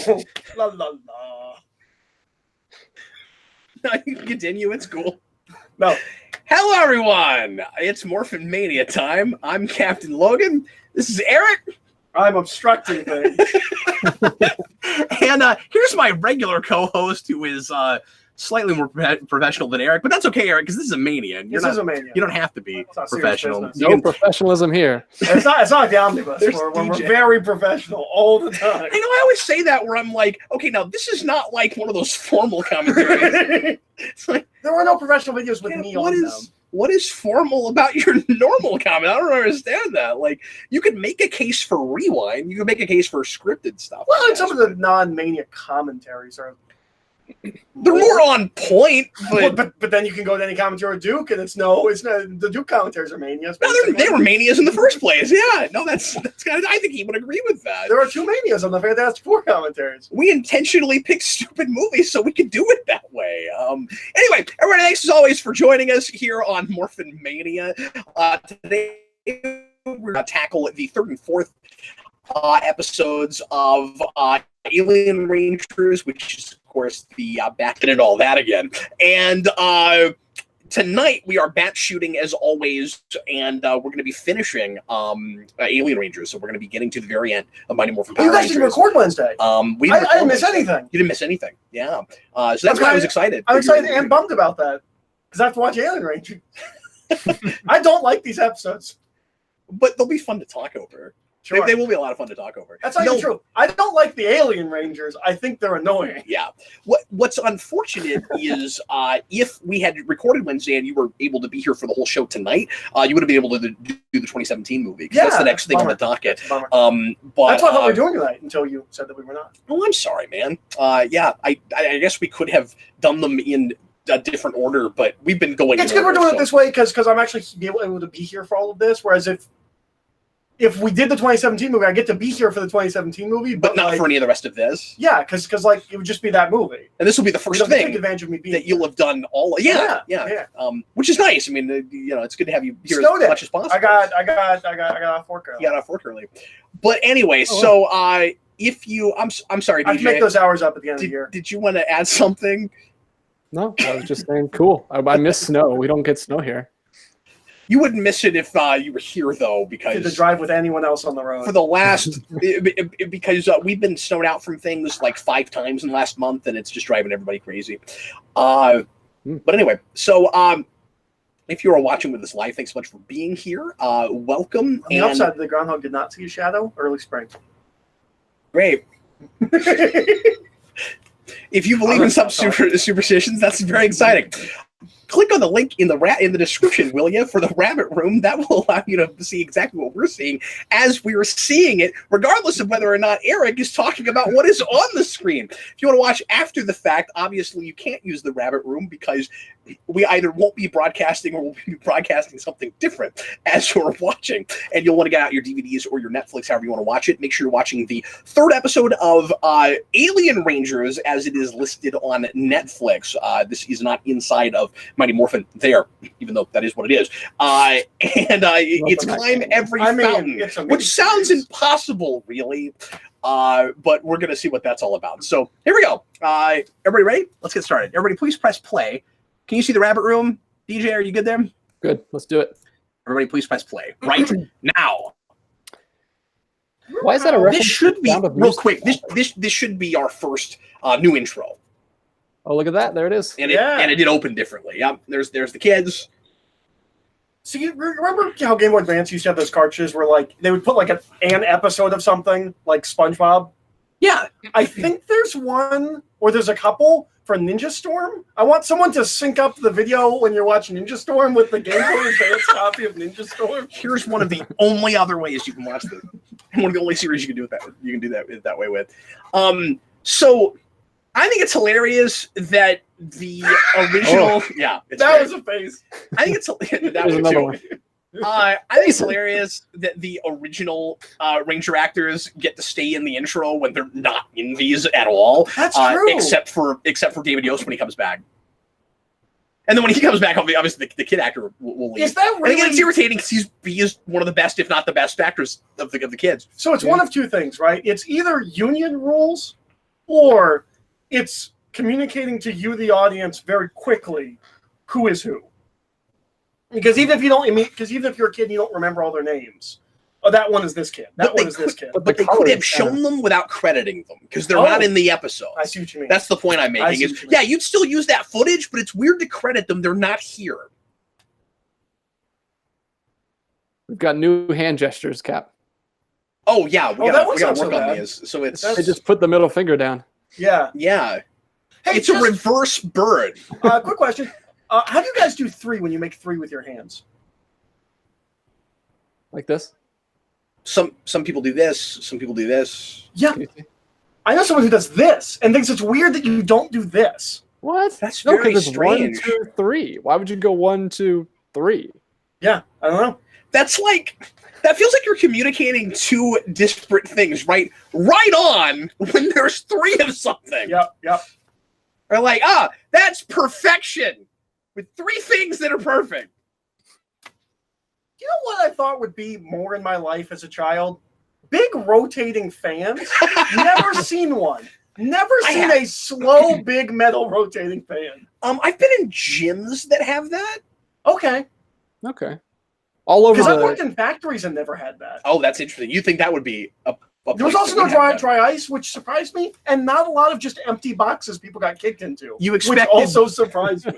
La la la. No, you can continue. It's cool. No. Hello, everyone. It's Morphin Mania time. I'm Captain Logan. This is Eric. I'm obstructing things. And here's my regular co-host, who is slightly more professional than Eric, but that's okay, Eric, because this is a mania. This is a mania. You don't have to be professional. No professionalism here. It's not like the omnibus. We're very professional all the time. I know. I always say that where I'm like, okay, now this is not like one of those formal commentaries. It's like, there were no professional videos with me on them. What is formal about your normal comment? I don't understand that. Like, you could make a case for rewind. You could make a case for scripted stuff. Well, and some of the non-mania commentaries are... They're more on point, but then you can go to any commentary with Duke, and it's not the Duke commentaries are manias. No, they were manias in the first place. Yeah, no, that's kind of. I think he would agree with that. There are two manias on the Fantastic Four commentaries. We intentionally picked stupid movies so we could do it that way. Anyway, everybody, thanks as always for joining us here on Morphin Mania. Today we're going to tackle the third and fourth episodes of Alien Rangers, which is, of course, the back and all that again. And tonight we are bat shooting as always, and we're going to be finishing Alien Rangers. So we're going to be getting to the very end of Mighty Morphin Power Rangers. You guys didn't record Wednesday. I didn't miss anything. You didn't miss anything. Yeah. So that's why I was excited. I'm excited and bummed about that because I have to watch Alien Rangers. I don't like these episodes, but they'll be fun to talk over. Sure. They will be a lot of fun to talk over. That's not true. I don't like the Alien Rangers. I think they're annoying. Yeah. What's unfortunate is if we had recorded Wednesday and you were able to be here for the whole show tonight, you would have been able to do the 2017 movie. Yeah, that's the next thing on the docket. But that's what I thought we were doing tonight until you said that we were not. Oh, I'm sorry, man. Yeah, I guess we could have done them in a different order, but we've been going. It's good we're doing it this way because I'm actually able to be here for all of this, whereas if we did the 2017 movie, I get to be here for the 2017 movie, but not for any of the rest of this. Yeah, because it would just be that movie, and this will be the first thing take advantage of me being that you'll have done all. Yeah. Which is nice. I mean, it's good to have you here as much as possible. I got off work early. You got off work early, but anyway, so if you, I'm sorry, DJ, I can make those hours up at the end of the year. Did you want to add something? No, I was just saying, cool. I miss snow. We don't get snow here. You wouldn't miss it if you were here, though, because to drive with anyone else on the road for the last because we've been snowed out from things like 5 times in the last month, and it's just driving everybody crazy. But anyway, so if you are watching with us live, thanks so much for being here. Welcome. On the upside, the groundhog did not see a shadow. Early spring. Great. If you believe in some superstitions, that's very exciting. Click on the link in the description, will you, for the rabbit room. That will allow you to see exactly what we're seeing as we are seeing it, regardless of whether or not Eric is talking about what is on the screen. If you want to watch after the fact, obviously you can't use the rabbit room because we either won't be broadcasting or we'll be broadcasting something different as you're watching. And you'll want to get out your DVDs or your Netflix, however you want to watch it. Make sure you're watching the third episode of Alien Rangers as it is listed on Netflix. This is not inside of Mighty Morphin there, even though that is what it is. It's Climb Every Fountain, which sounds impossible, really. But we're going to see what that's all about. So here we go. Everybody ready? Let's get started. Everybody, please press play. Can you see the rabbit room? DJ, are you good there? Good. Let's do it. Everybody, please press play right now. Why is that a reference? This should be real quick. This should be our first new intro. Oh, look at that! There it is. And it did open differently. Yeah, there's the kids. So you remember how Game Boy Advance used to have those cartridges where they would put an episode of something like SpongeBob? Yeah, I think there's one or there's a couple for Ninja Storm. I want someone to sync up the video when you're watching Ninja Storm with the Game Boy Advance copy of Ninja Storm. Here's one of the only other ways you can watch them. One of the only series you can do that way with. So I think it's hilarious that the original. That was a face. I think it's that was another one. I think it's hilarious that the original Ranger actors get to stay in the intro when they're not in these at all. That's true. Except for David Yost when he comes back. And then when he comes back, obviously the kid actor will leave. Is that really? And again, it's irritating because he is one of the best, if not the best, actors of the kids. So it's one of two things, right? It's either union rules or it's communicating to you, the audience, very quickly who is who. Because even if you're a kid and you don't remember all their names, oh, that one is this kid. That one is this kid. But they could have shown them without crediting them because they're not in the episode. I see what you mean. That's the point I'm making. You'd still use that footage, but it's weird to credit them. They're not here. We've got new hand gestures, Cap. Oh yeah, we gotta work on these. So they just put the middle finger down. Yeah. Yeah. Hey, it's a reverse bird. Quick question. How do you guys do 3 when you make 3 with your hands? Like this? Some people do this. Some people do this. Yeah. I know someone who does this and thinks it's weird that you don't do this. What? That's very strange. 1, 2, 3. Why would you go 1, 2, 3? Yeah, I don't know. That feels like you're communicating 2 disparate things, right? Right on when there's 3 of something. Yep. Or like, that's perfection with 3 things that are perfect. You know what I thought would be more in my life as a child? Big rotating fans. Never seen one. Never seen a slow, big metal rotating fan. I've been in gyms that have that. Okay. All over. Because I've worked in factories and never had that. Oh, that's interesting. You think that would be a there was also no dry ice, which surprised me, and not a lot of just empty boxes people got kicked into. Which also surprised me.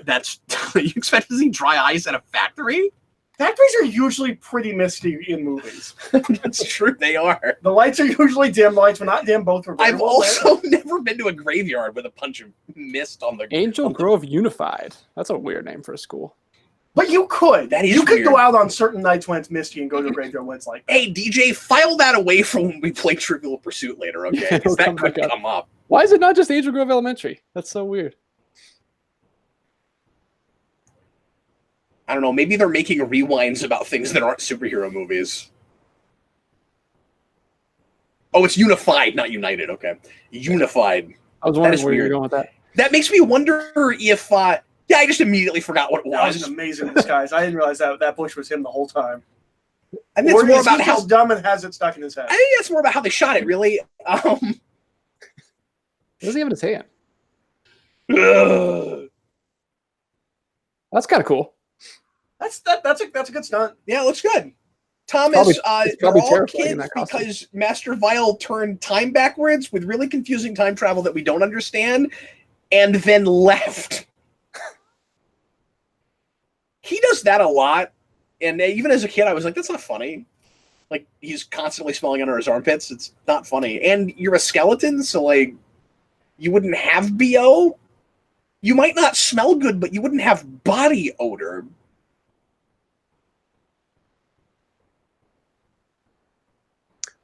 You expect to see dry ice at a factory? Factories are usually pretty misty in movies. That's true, they are. The lights are usually dim. The lights were not dim. Both were very I've also never been to a graveyard with a bunch of mist on the... Angel Grove Unified. That's a weird name for a school. But you could. That is You could weird. go out on certain nights when it's misty and go to a graveyard when it's like that. Hey, DJ, file that away from when we play Trivial Pursuit later, okay? Because that could come up. Why is it not just Angel Grove Elementary? That's so weird. I don't know. Maybe they're making rewinds about things that aren't superhero movies. Oh, it's Unified, not United. Okay. Unified. I was wondering where you were going with that. That makes me wonder if... yeah, I just immediately forgot what it was. That was an amazing disguise. I didn't realize that bush was him the whole time. I think it's more about how dumb and has it stuck in his head. I think that's more about how they shot it, really. What does he have in his hand? That's kind of cool. That's a good stunt. Yeah, it looks good. Thomas, they're all kids because Master Vile turned time backwards with really confusing time travel that we don't understand, and then left. He does that a lot, and even as a kid, I was like, that's not funny. Like, he's constantly smelling under his armpits. It's not funny. And you're a skeleton, so, like, you wouldn't have BO. You might not smell good, but you wouldn't have body odor.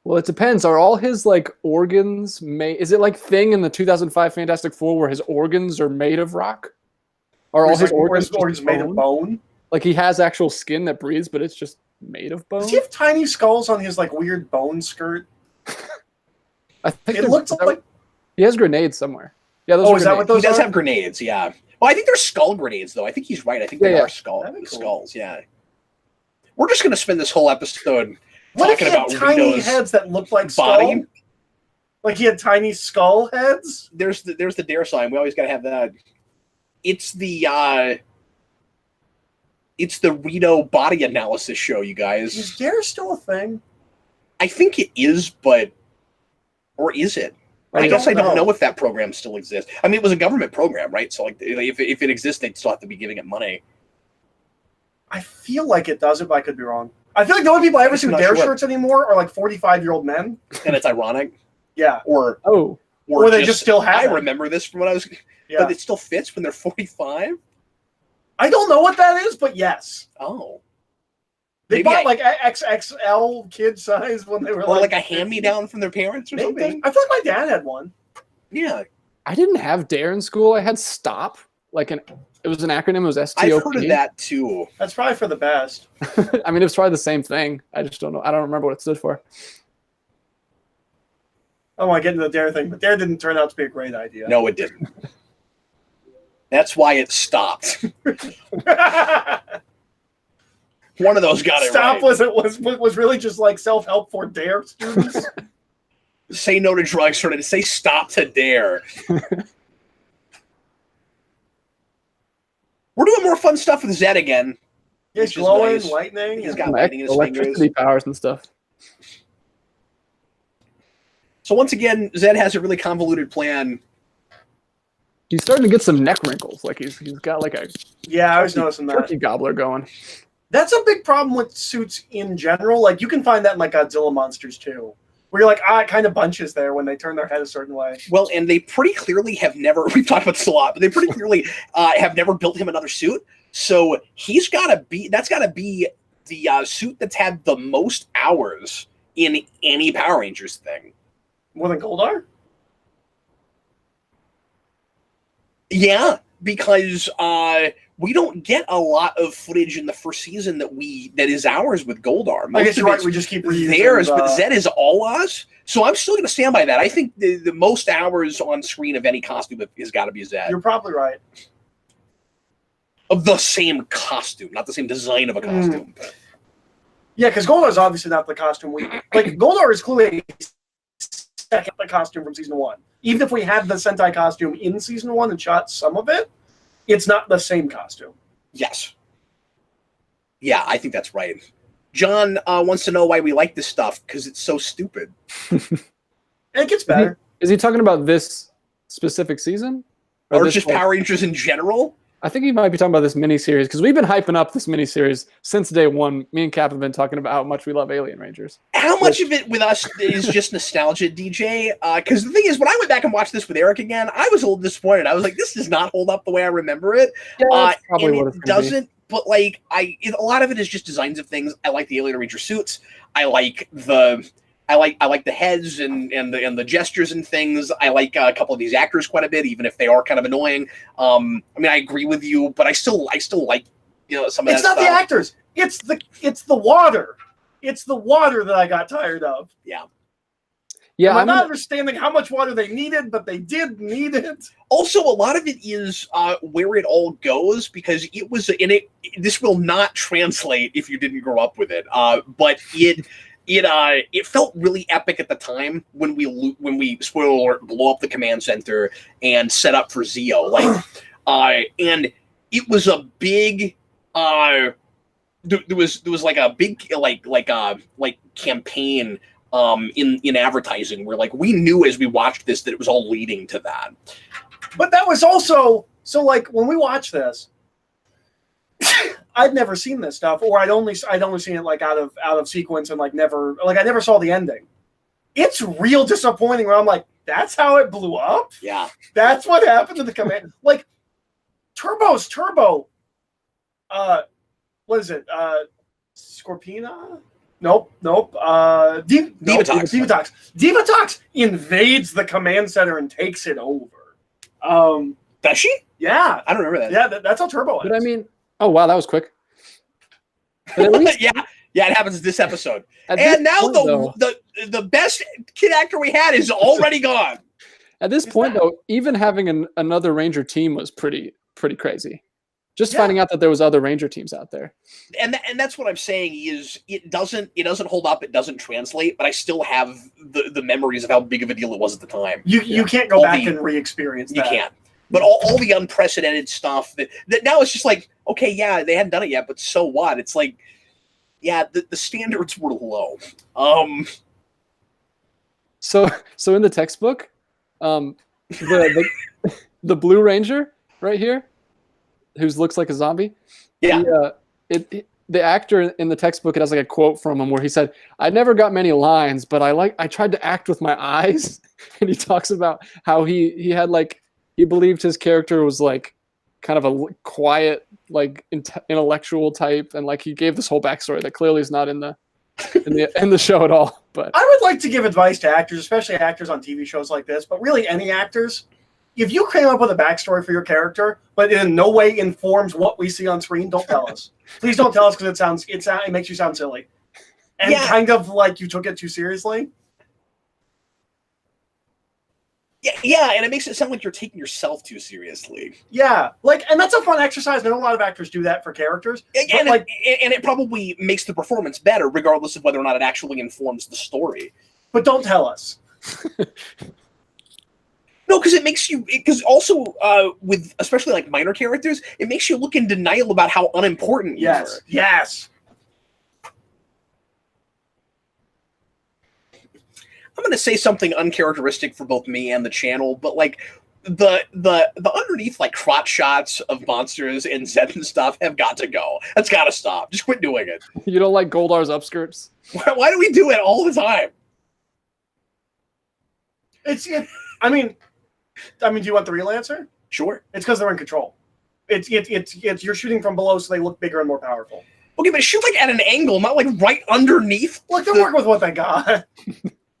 Well, it depends. Are all his, like, organs made... Is it like Thing in the 2005 Fantastic Four where his organs are made of rock? Are all his organs made of bone? Like, he has actual skin that breathes, but it's just made of bone? Does he have tiny skulls on his, like, weird bone skirt? I think it looks like... He has grenades somewhere. Yeah, those is that what those He does are? have grenades, yeah. Well, I think they're skull grenades, though. I think he's right. I think they are skulls, yeah. We're just going to spend this whole episode talking about tiny Rito's heads that look like body. skull? Like he had tiny skull heads? There's the dare sign. We always got to have that. It's the Rito body analysis show, you guys. Is dare still a thing? I think it is, but... Or is it? I guess I don't know if that program still exists. I mean, it was a government program, right? So, like, if it exists, they'd still have to be giving it money. I feel like it doesn't, but I could be wrong. I feel like the only people I ever see with dare shirts anymore are like 45-year-old men. And it's ironic. Yeah. Or they just still have I remember this from when I was... Yeah. But it still fits when they're 45? I don't know what that is, but yes. Oh. They bought like XXL kid size when they were like a hand-me-down from their parents or something? I feel like my dad had one. Yeah. I didn't have dare in school. I had STOP. It was an acronym. It was STOP. I've heard of that too. That's probably for the best. I mean, it was probably the same thing. I just don't know. I don't remember what it stood for. I don't want to get into the dare thing, but dare didn't turn out to be a great idea. No, it didn't. That's why it stopped. One of those got it right. Stop was really just like self-help for dare students. Say no to drugs, or to say stop to dare. We're doing more fun stuff with Zed again. He's glowing, nice. lightning. He's got lightning in his electricity fingers. powers and stuff. So once again, Zed has a really convoluted plan. He's starting to get some neck wrinkles. Like he's got like a I was noticing that turkey gobbler going. That's a big problem with suits in general. Like you can find that in like Godzilla monsters too, where you're like, it kind of bunches there when they turn their head a certain way. Well, and they pretty clearly have never. We've talked about this a lot, but they pretty clearly have never built him another suit. So he's got to be. That's got to be the suit that's had the most hours in any Power Rangers thing. More than Goldar? Yeah, because we don't get a lot of footage in the first season that is ours with Goldar. I guess you're right. We just keep reusing theirs, but Zed is all us. So I'm still going to stand by that. I think the most hours on screen of any costume has got to be Zed. You're probably right. Of the same costume, not the same design of a costume. Yeah, because Goldar is obviously not the costume we like. Goldar is clearly second costume from season 1. Even if we had the Sentai costume in season 1 and shot some of it, it's not the same costume. Yes. Yeah, I think that's right. John wants to know why we like this stuff, because it's so stupid. It gets better. Is he talking about this specific season? Or just Power Rangers in general? I think he might be talking about this miniseries, because we've been hyping up this miniseries since day one. Me and Cap have been talking about how much we love Alien Rangers. How much of it with us is just nostalgia, DJ? Because the thing is, when I went back and watched this with Eric again, I was a little disappointed. I was like, this does not hold up the way I remember it. Yeah, that's probably what it doesn't. But like, a lot of it is just designs of things. I like the Alien Ranger suits. I like the heads and the gestures and things. I like a couple of these actors quite a bit, even if they are kind of annoying. I mean, I agree with you, but I still like some of that. It's not the actors. It's the water. It's the water that I got tired of. Yeah. Yeah, I'm not understanding how much water they needed, but they did need it. Also, a lot of it is where it all goes, because it was in it. This will not translate if you didn't grow up with it, but it felt really epic at the time when we spoiler alert, blow up the command center and set up for Zeo. And it was a big there was like a big like campaign in advertising where like we knew as we watched this that it was all leading to that. But that was also so like when we watched this, I'd never seen this stuff, or I'd only seen it like out of sequence and I never saw the ending. It's real disappointing when I'm like, that's how it blew up? Yeah. That's what happened to the command. Like Turbo's Turbo. What is it? Scorpina? Nope. Divatox. Divatox invades the command center and takes it over. Does she? Yeah. I don't remember that. Yeah, that's how Turbo ends. But I mean, oh wow, that was quick. But at least, yeah, it happens this episode. And now the best kid actor we had is already gone. At this point, though, even having another Ranger team was pretty crazy. Just finding out that there was other Ranger teams out there. And that's what I'm saying is it doesn't hold up, it doesn't translate, but I still have the memories of how big of a deal it was at the time. You can't go back and re-experience that. You can't. But all the unprecedented stuff that now it's just like, okay, yeah, they hadn't done it yet, but so what? It's like, yeah, the standards were low. So in the textbook, the Blue Ranger right here, who looks like a zombie. Yeah. The actor in the textbook, it has like a quote from him where he said, "I never got many lines, but I tried to act with my eyes." And he talks about how he had like, he believed his character was like kind of a quiet, like intellectual type, and like he gave this whole backstory that clearly is not in the show at all. But I would like to give advice to actors, especially actors on TV shows like this, but really any actors. If you came up with a backstory for your character, but in no way informs what we see on screen, don't tell us. Please don't tell us, because it makes you sound silly, and kind of like you took it too seriously. Yeah, and it makes it sound like you're taking yourself too seriously. Yeah, and that's a fun exercise. I know a lot of actors do that for characters. And it probably makes the performance better, regardless of whether or not it actually informs the story. But don't tell us. No, because it makes you. Because also, with especially like minor characters, it makes you look in denial about how unimportant you are. Yes. I'm going to say something uncharacteristic for both me and the channel, but like the underneath like crotch shots of monsters in Zed and stuff have got to go. That's got to stop. Just quit doing it. You don't like Goldar's upskirts? Why do we do it all the time? I mean, do you want the real answer? Sure. It's because they're in control. It's you're shooting from below, so they look bigger and more powerful. Okay, but shoot like at an angle, not like right underneath. Look, they're working with what they got.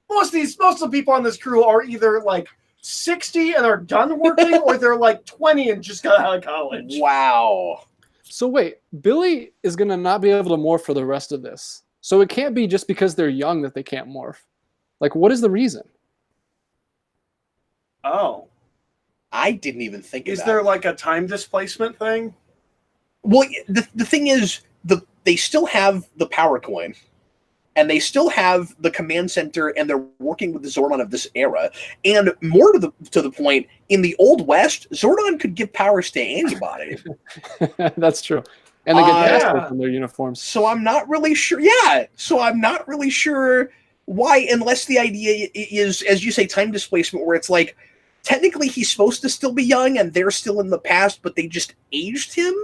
Most of the people on this crew are either like 60 and are done working, or they're like 20 and just got out of college. Wow. So wait, Billy is gonna not be able to morph for the rest of this. So it can't be just because they're young that they can't morph. Like, what is the reason? Oh. I didn't even think of that. Is there like a time displacement thing? Well, the thing is, they still have the power coin, and they still have the command center, and they're working with the Zordon of this era. And more to the point, in the Old West, Zordon could give powers to anybody. That's true. And they get passports from their uniforms. So I'm not really sure. Yeah. So I'm not really sure why, unless the idea is, as you say, time displacement, where it's like, technically he's supposed to still be young and they're still in the past, but they just aged him.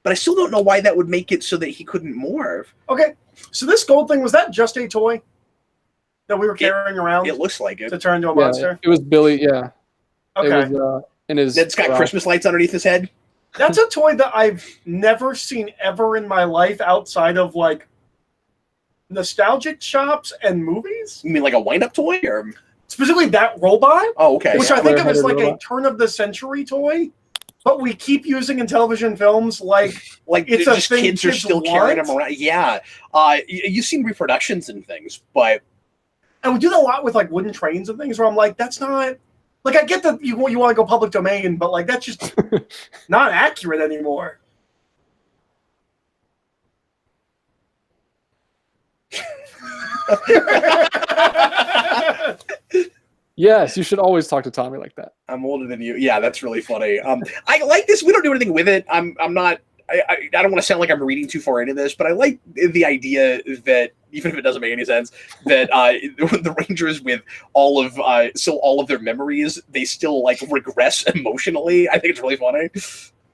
But I still don't know why that would make it so that he couldn't morph. Okay. So this gold thing, was that just a toy that we were carrying around? It looks like it. To turn into a monster? It was Billy, yeah. Okay. It was, in his It's got Christmas lights underneath his head. That's a toy that I've never seen ever in my life outside of like nostalgic shops and movies. You mean like a wind-up toy, or specifically that robot? Oh, okay. Which I think of as like a turn of the century toy, but we keep using in television films like it's just a thing kids are still carrying them around. Yeah, you've seen reproductions and things, but and we do that a lot with like wooden trains and things. Where I'm like, that's not like, I get that you want to go public domain, but like that's just not accurate anymore. Yes, you should always talk to Tommy like that. I'm older than you. Yeah, that's really funny. I like this. We don't do anything with it. I'm not. I don't want to sound like I'm reading too far into this, but I like the idea that, even if it doesn't make any sense, that the Rangers, with all of their memories, they still like regress emotionally. I think it's really funny.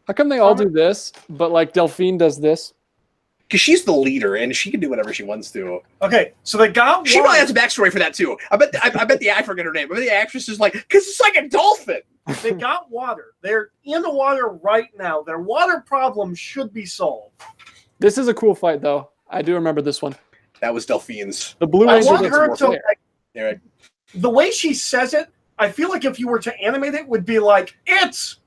How come they all do this, but like Delphine does this? Because she's the leader and she can do whatever she wants to. Okay, so they got. She probably has a backstory for that too. I bet I forget her name. But the actress is like, because it's like a dolphin. They got water. They're in the water right now. Their water problem should be solved. This is a cool fight, though. I do remember this one. That was Delphine's. The Blue I Ranger want looks her more to. fair. The way she says it, I feel like if you were to animate it, would be like, it's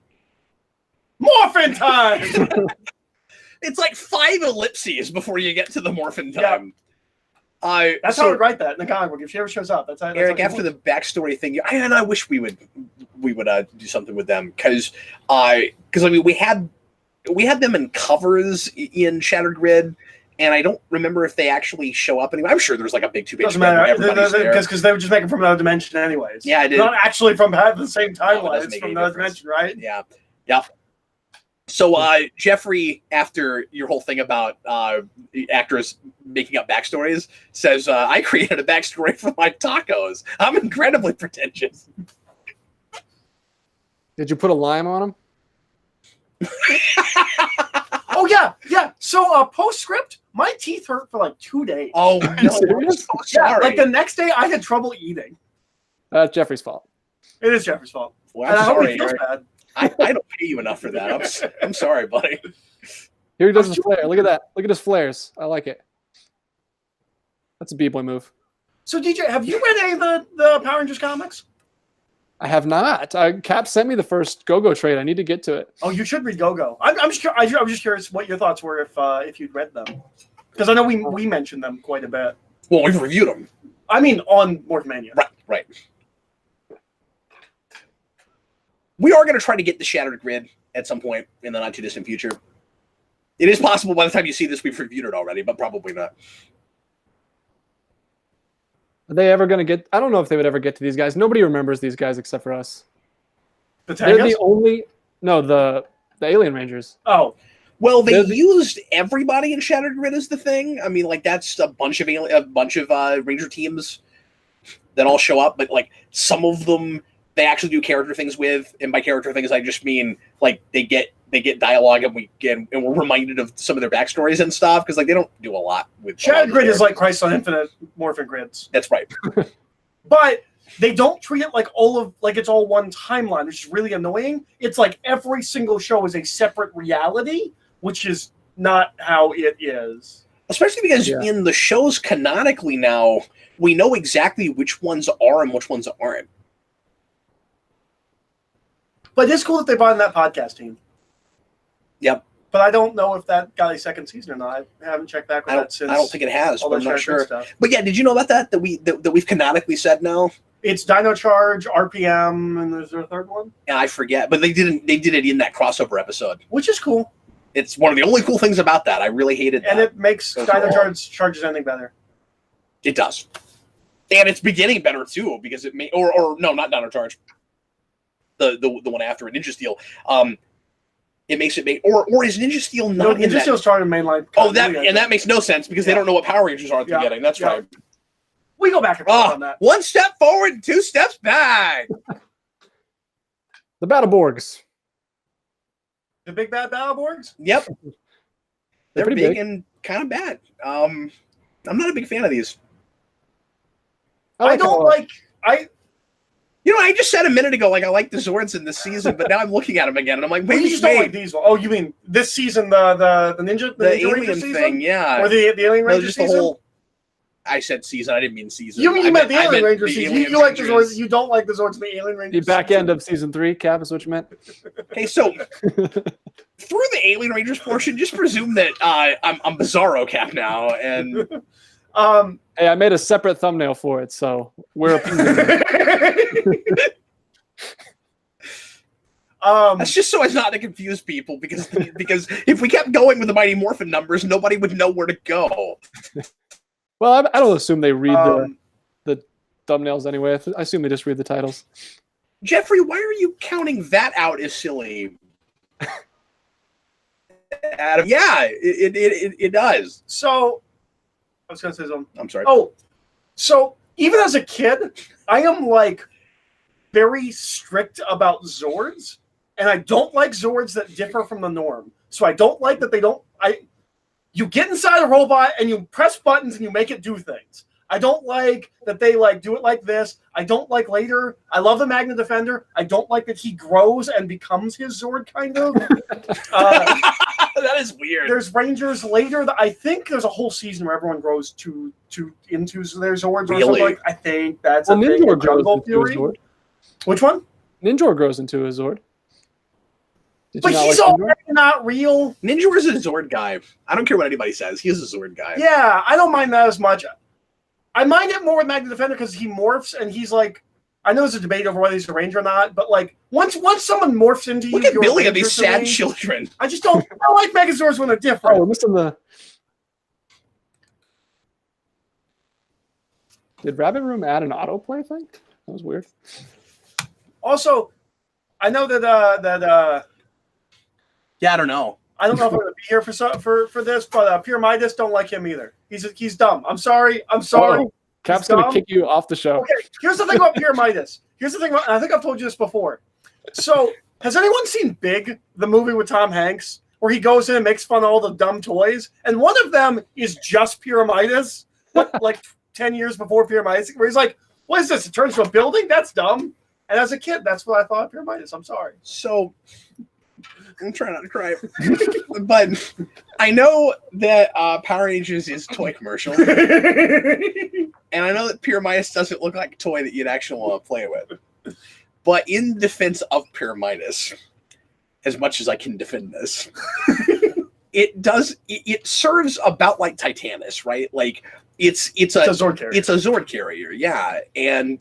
morphin time. It's like 5 ellipses before you get to the morphin time. That's how I would write that in the comic book. If she ever shows up, that's how. Eric, after the backstory thing, and I wish we would do something with them, because I mean we had them in covers in Shattered Grid, and I don't remember if they actually show up anymore. I'm sure there's like a big 2-page doesn't matter because they would just make it from another dimension anyways. Yeah, I did. Not actually from the same timeline. No, it's from another dimension, right? Yeah. So, Jeffrey, after your whole thing about actors making up backstories, says, I created a backstory for my tacos. I'm incredibly pretentious. Did you put a lime on them? Oh, yeah. So, postscript, my teeth hurt for like 2 days. Oh, no. I'm so sorry. Yeah, like the next day, I had trouble eating. That's Jeffrey's fault. It is Jeffrey's fault. Well, and I hope sorry, he feels bad. I don't pay you enough for that. I'm sorry, buddy. Here he does his flare. Look at that. Look at his flares. I like it. That's a B-boy move. So, DJ, have you read any of the Power Rangers comics? I have not. Cap sent me the first Go-Go trade. I need to get to it. Oh, you should read Go-Go. I was just curious what your thoughts were if you'd read them. Because I know we mentioned them quite a bit. Well, we've reviewed them. I mean, on Morphin Mania. Right. We are going to try to get the Shattered Grid at some point in the not-too-distant future. It is possible by the time you see this, we've reviewed it already, but probably not. Are they ever going to get? I don't know if they would ever get to these guys. Nobody remembers these guys except for us. The They're Tangas? the only. No, the Alien Rangers. Oh, Well, they used everybody in Shattered Grid as the thing. I mean, like that's a bunch of Ranger teams that all show up, but like some of them they actually do character things with, and by character things I just mean like they get dialogue and we're reminded of some of their backstories and stuff because like they don't do a lot with Shattered Grid is like Christ on Infinite Morphin Grids. That's right. But they don't treat it like it's all one timeline, which is really annoying. It's like every single show is a separate reality, which is not how it is. Especially because in the shows canonically now, we know exactly which ones are and which ones aren't. But it's cool that they brought in that podcast team. Yep. But I don't know if that got a second season or not. I haven't checked back with that since. I don't think it has, but I'm not sure. Stuff. But yeah, did you know about that we've canonically said now? It's Dino Charge, RPM, and there's a third one? Yeah, I forget. But they did it in that crossover episode. Which is cool. It's one of the only cool things about that. I really hated that. And it makes Dino Charge's ending better. It does. And it's beginning better too, because it may or no, not Dino Charge. The one after it, Ninja Steel. It makes it make or is Ninja Steel not no, Ninja Steel's starting mainline. Oh, that makes no sense because they don't know what Power Rangers are at the beginning. That's right. We go back and forth on that. One step forward, two steps back. The Battleborgs. The big bad Battleborgs? Yep. They're pretty big big and kind of bad. I'm not a big fan of these. I just said a minute ago, like I like the Zords in this season, but now I'm looking at them again, and I'm like, wait, you just don't like these ones. Oh, you mean this season, the Ninja Alien season? thing, yeah, or the Alien Ranger season? The whole. I said season. I didn't mean season. You meant the Alien Ranger season. You like the Zords. You don't like the Zords in the Alien Ranger. The back end of season 3, Cap, is what you meant. Okay, so through the Alien Rangers portion, just presume that I'm Bizarro Cap now, and hey, I made a separate thumbnail for it, so we're. That's just so as not to confuse people, because if we kept going with the Mighty Morphin numbers, nobody would know where to go. Well, I don't assume they read the thumbnails anyway. I assume they just read the titles. Jeffrey, why are you counting that out as silly? Adam, yeah, it does. So, I was going to say something. I'm sorry. Oh, so even as a kid, I am like very strict about Zords, and I don't like Zords that differ from the norm. So I don't like that they don't. You get inside a robot and you press buttons and you make it do things. I don't like that they like do it like this. I don't like later. I love the Magna Defender. I don't like that he grows and becomes his Zord, kind of. That is weird. There's Rangers later. I think there's a whole season where everyone grows into their Zords. Or something. I think that's a thing. Ninjor grows Jungle into a Fury. Zord. Which one? Ninjor grows into a Zord. But he's already not real. Ninja is a Zord guy. I don't care what anybody says. He is a Zord guy. Yeah, I don't mind that as much. I mind it more with Magna Defender because he morphs and he's like, I know there's a debate over whether he's a ranger or not, but like once someone morphs into you, look at Billy and these sad children. I just don't. I like Megazords when they're different. Oh, listen to. Did Rabbit Room add an autoplay thing? That was weird. Also, I know that yeah, I don't know. I don't know if I'm going to be here for this, but Pyramidus, don't like him either. He's dumb. I'm sorry. Oh, Cap's going to kick you off the show. Okay, here's the thing about Pyramidus. Here's the thing about, and I think I've told you this before. So, has anyone seen Big, the movie with Tom Hanks, where he goes in and makes fun of all the dumb toys? And one of them is just Pyramidus, like 10 years before Pyramidus, where he's like, what is this? It turns to a building? That's dumb. And as a kid, that's what I thought of Pyramidus. I'm sorry. So, I'm trying not to cry. But I know that Power Rangers is a toy commercial. And I know that Pyramidus doesn't look like a toy that you'd actually want to play with. But in defense of Pyramidus, as much as I can defend this, it serves about like Titanus, right? Like it's a Zord carrier. It's a Zord carrier, yeah. And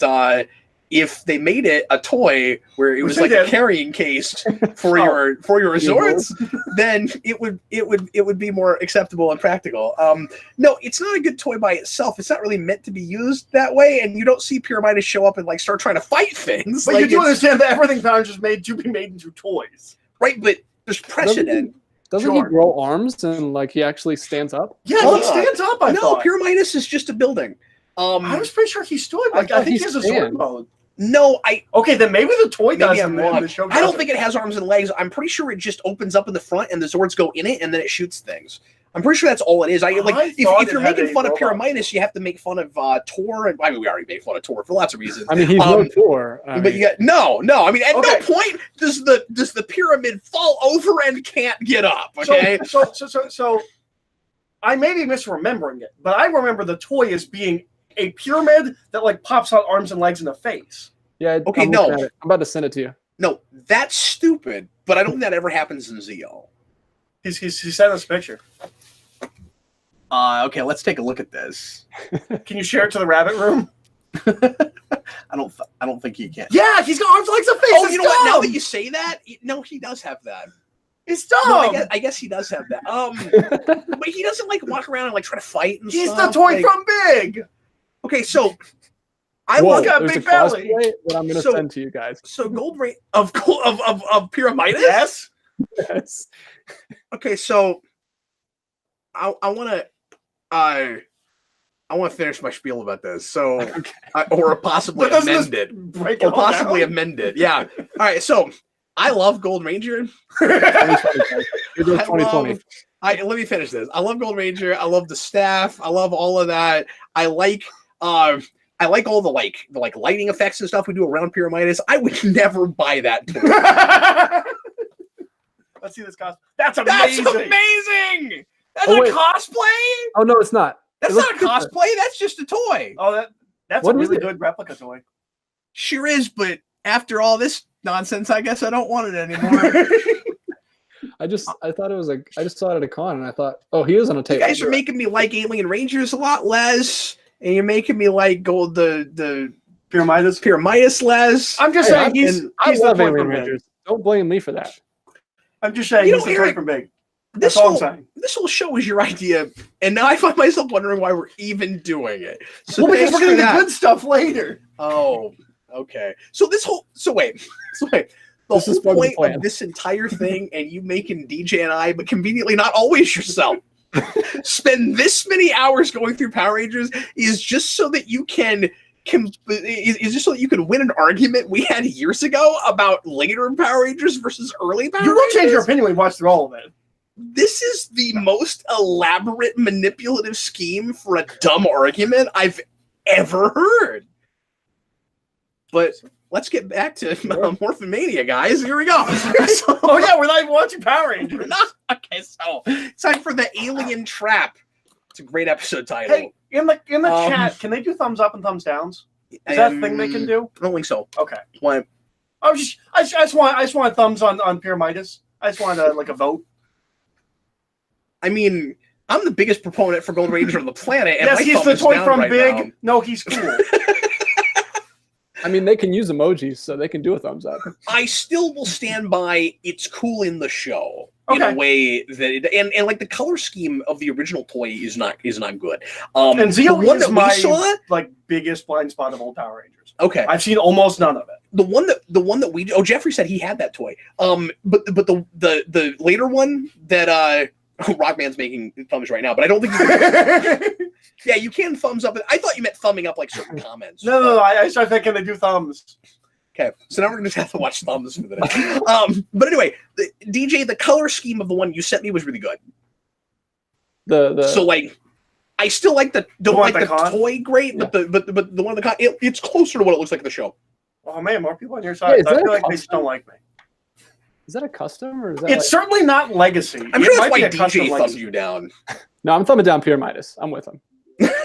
if they made it a toy where it was Which like they a did. carrying case for your resorts, then it would be more acceptable and practical. No, it's not a good toy by itself. It's not really meant to be used that way, and you don't see Pyramidas show up and like start trying to fight things. But like, you do understand that everything Power Rangers made to be made into toys. right? But there's precedent. Doesn't he grow arms and like he actually stands up? Yeah, he stands up. I thought. Pyramidas is just a building. I was pretty sure he stood. Like, I think he has a sword mode. No, Okay, then maybe the toy does. I'm And wrong. the show I don't doesn't. think it has arms and legs. I'm pretty sure it just opens up in the front and the Zords go in it and then it shoots things. I'm pretty sure that's all it is. If you're making fun of Pyramidas, you have to make fun of Tor. And I mean, we already made fun of Tor for lots of reasons. I mean, he's no Tor. But you got no. I mean, at no point does the pyramid fall over and can't get up. Okay. So I may be misremembering it, but I remember the toy as being a pyramid that like pops out arms and legs in the face. Yeah. Okay. I'm about to send it to you. No, that's stupid. But I don't think that ever happens in Zeo. He sent us a picture. Okay, let's take a look at this. Can you share it to the rabbit room? I don't think he can. Yeah, he's got arms, legs, and face. Oh, you know what? Now that you say that, no, he does have that. It's dumb. No, I guess he does have that. But he doesn't like walk around and like try to fight and He's stuff. the toy from Big. Okay, so I look at there's Big a Belly cosplay that I'm gonna send to you guys. So Gold Ray of Pyramidas? Yes. Yes. Okay, so I want to finish my spiel about this. So, or possibly amend it. Or possibly amend it. Yeah. All right. So, I love Gold Ranger. 2020. Let me finish this. I love Gold Ranger. I love the staff. I love all of that. I like all the lighting effects and stuff we do around Pyramidas. I would never buy that toy. Let's see this cosplay. That's amazing. That's amazing. That's Oh, a wait. cosplay? Oh no, it's not. That's not a cosplay. That's just a toy. Oh, that's What a is really it? good replica toy. Sure is, but after all this nonsense, I guess I don't want it anymore. I thought it was like I just saw it at a con and I thought, oh, he is on a You table. guys are making me like Alien Rangers a lot less, and you're making me like the Pyramidas less. I'm just saying he's I the love toy Alien from Big. Rangers. Don't blame me for that. I'm just saying he's the toy from Big. That's all I'm saying. This whole show is your idea, and now I find myself wondering why we're even doing it. So Well, because thanks we're for getting the that. good stuff later. Oh, okay. So wait. The This is whole part of the point plan. of this entire thing, and you making DJ and I, but conveniently not always yourself, spend this many hours going through Power Rangers is just so that you can is just so that you can win an argument we had years ago about later Power Rangers versus early Power You will Rangers. change your opinion when you watch through all of it. This is the most elaborate manipulative scheme for a dumb argument I've ever heard. But let's get back to Morphin Mania, guys. Here we go. Oh yeah, we're not even watching Power Rangers. Okay, so it's time for the Alien Trap. It's a great episode title. Hey, in the chat, can they do thumbs up and thumbs downs? Is that a thing they can do? I don't think so. Okay. Why? I just want thumbs on Pyramidas. I just want a vote. I mean, I'm the biggest proponent for Gold Ranger on the planet. And Yes, my he's thumb the is toy down from right Big. now. No, he's cool. I mean, they can use emojis, so they can do a thumbs up. I still will stand by it's cool in the show in Okay. a way that and like the color scheme of the original toy is not good. And Zeo the one is that my we saw, biggest blind spot of old Power Rangers. okay. I've seen almost none of it. The one that we Jeffrey said he had that toy. But the later one that Rockman's making thumbs right now, but I don't think you can, yeah, you can thumbs up. I thought you meant thumbing up like certain comments. No. I started thinking they do thumbs. Okay, so now we're gonna have to watch thumbs for the day. But anyway, DJ, the color scheme of the one you sent me was really good. So like, I still like the toy great, Yeah. but the one of the con, it's closer to what it looks like in the show. Oh man, more people on your side. is I that feel a like they just don't like me. Is that a custom or is that? It's certainly not Legacy. I'm It sure might that's be why a custom DJ thumbs Legacy. you down. No, I'm thumbing down Pyramidas. I'm with him.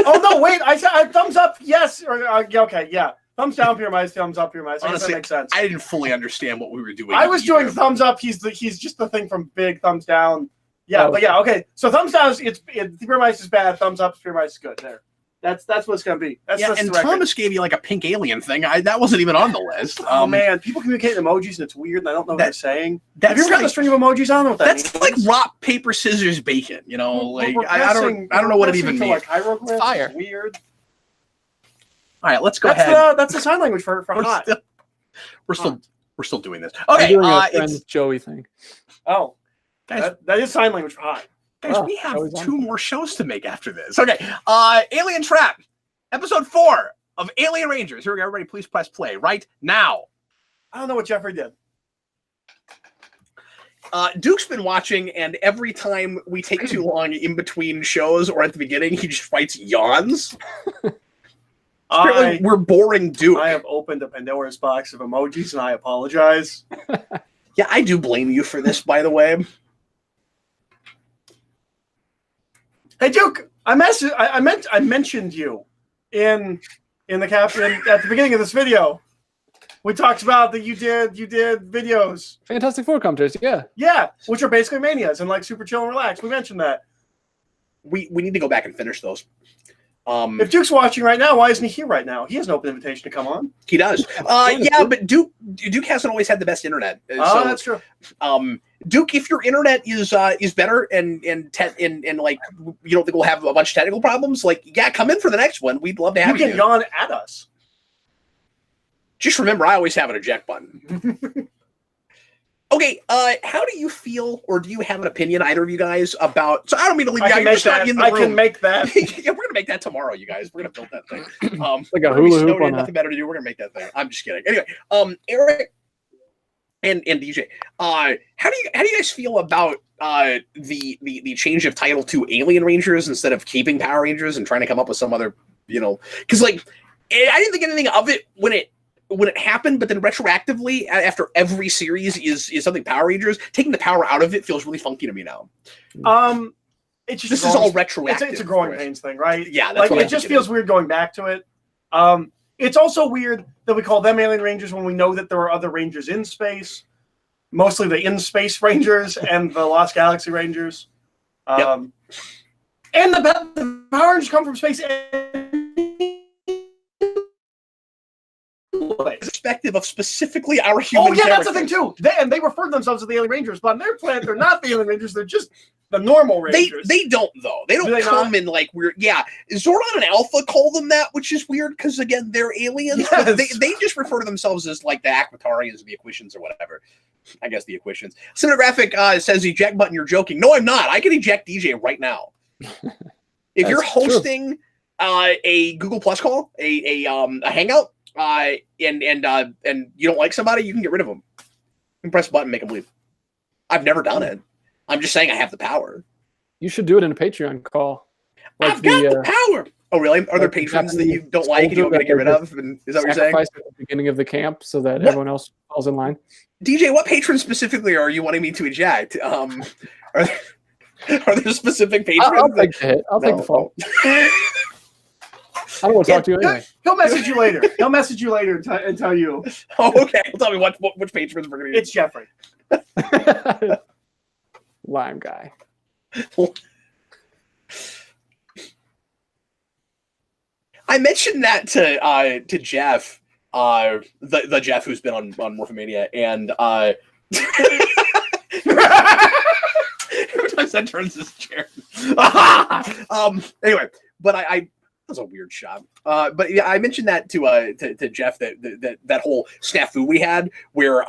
Oh no, wait! I said thumbs up. Yes. Or, yeah, okay. Yeah. Thumbs down, Pyramidas. Thumbs up, Pyramidas. I guess that Honestly, makes sense. I didn't fully understand what we were doing. I was doing either. thumbs up. He's just the thing from Big. Thumbs down. Yeah, Oh. but yeah, okay. So thumbs down is Pyramidas is bad. Thumbs up, Pyramidas is good. There. That's what it's gonna be. That's and Thomas gave you like a pink alien thing. That wasn't even on the list. Oh man, people communicate in emojis and it's weird, and I don't know what they're saying. Have you ever gotten a string of emojis? I don't know what that means. That's like rock, paper, scissors, bacon. You know, like I don't know what it even means. Like hieroglyphs. Fire. It's weird. All right, let's go ahead. That's the sign language for hot. We're still doing this. Okay, doing a friend Joey thing. Oh, guys, that is sign language for hot. Guys, we have 2 more shows to make after this. Okay, Alien Trap, episode 4 of Alien Rangers. Here we go, everybody. Please press play right now. I don't know what Jeffrey did. Duke's been watching, and every time we take too long in between shows or at the beginning, he just writes yawns. Apparently, we're boring Duke. I have opened a Pandora's box of emojis, and I apologize. Yeah, I do blame you for this, by the way. Hey, Duke, I mentioned you in the caption at the beginning of this video. We talked about that you did videos. Fantastic Four commentaries, yeah. Yeah, which are basically manias and like super chill and relaxed. We mentioned that. We need to go back and finish those. If Duke's watching right now, why isn't he here right now? He has an open invitation to come on. He does. Yeah, but Duke hasn't always had the best internet. So, that's true. Duke, if your internet is better and like you don't think we'll have a bunch of technical problems, like yeah, come in for the next one. We'd love to have you. You can yawn at us. Just remember, I always have an eject button. Okay, how do you feel, or do you have an opinion, either of you guys, about... So I don't mean to leave you guys in the room. I can make that. Yeah, we're going to make that tomorrow, you guys. We're going to build that thing. Like a hula hoop on nothing better to do. We're going to make that thing. I'm just kidding. Anyway, Eric and DJ, how do you guys feel about the change of title to Alien Rangers instead of keeping Power Rangers and trying to come up with some other, because like I didn't think anything of it when it happened, but then retroactively after every series is something Power Rangers, taking the power out of it feels really funky to me now. It's just this is all retroactive. It's a growing pains thing, right? Yeah, that's like it just feels weird going back to it. It's also weird that we call them Alien Rangers when we know that there are other Rangers in space, mostly the in-space Rangers and the Lost Galaxy Rangers. And the Power Rangers come from space. Perspective of specifically our human that's the thing too. They refer to themselves as the Alien Rangers, but on their planet they're not the Alien Rangers. They're just the normal Rangers. They don't though. They don't come in like weird. Yeah, Zordon and Alpha call them that, which is weird because again they're aliens. Yes. But they just refer to themselves as like the Aquatarians or the Equations or whatever. I guess the Equations. Cinegraphic says eject button. You're joking. No, I'm not. I can eject DJ right now. If you're hosting a Google Plus call, a Hangout. And you don't like somebody, you can get rid of them. You can press a button, make them leave. I've never done it. I'm just saying I have the power. You should do it in a Patreon call. Like I've got the power. Oh, really? Are there patrons that you don't like and you want me to get rid of? And is that what you're saying? At the beginning of the camp so that everyone else falls in line. DJ, what patrons specifically are you wanting me to eject? Are there specific patrons? I'll take the hit. I'll take the fall. I don't want to talk to you anyway. He'll message you later. He'll message you later and tell you. Oh, okay. He'll tell me which patrons we're going to use. It's Jeffrey. Lime guy. I mentioned that to Jeff, the Jeff who's been on Morphin Mania, and every time Seth turns his chair. Anyway, but I that was a weird shot. But yeah, I mentioned that to Jeff that whole snafu we had where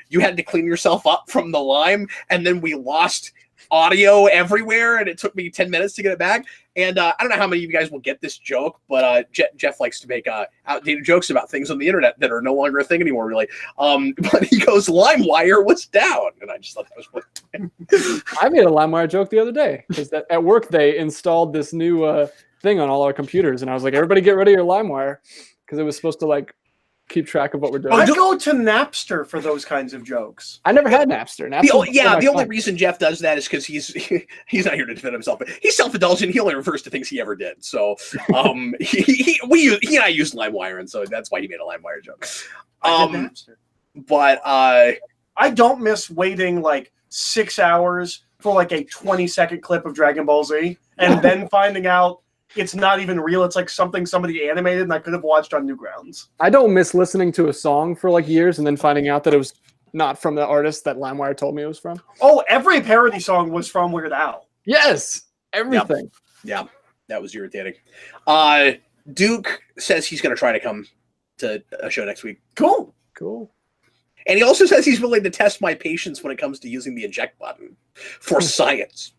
you had to clean yourself up from the lime, and then we lost audio everywhere, and it took me 10 minutes to get it back. And I don't know how many of you guys will get this joke, but Jeff likes to make outdated jokes about things on the internet that are no longer a thing anymore, really. But he goes, LimeWire was down, and I just thought that was funny. I made a LimeWire joke the other day because at work they installed this new thing on all our computers, and I was like, everybody get rid of your LimeWire because it was supposed to like keep track of what we're doing. I go to Napster for those kinds of jokes. I never had Napster. The only reason Jeff does that is because he's not here to defend himself, but he's self-indulgent. He only refers to things he ever did. So he and I used LimeWire, and so that's why he made a LimeWire joke. But I don't miss waiting like 6 hours for like a 20-second clip of Dragon Ball Z and then finding out it's not even real. It's like something somebody animated and I could have watched on Newgrounds. I don't miss listening to a song for like years and then finding out that it was not from the artist that LimeWire told me it was from. Oh, every parody song was from Weird Al. Yes, everything. Yeah, that was irritating. Duke says he's going to try to come to a show next week. Cool. And he also says he's willing to test my patience when it comes to using the eject button for science.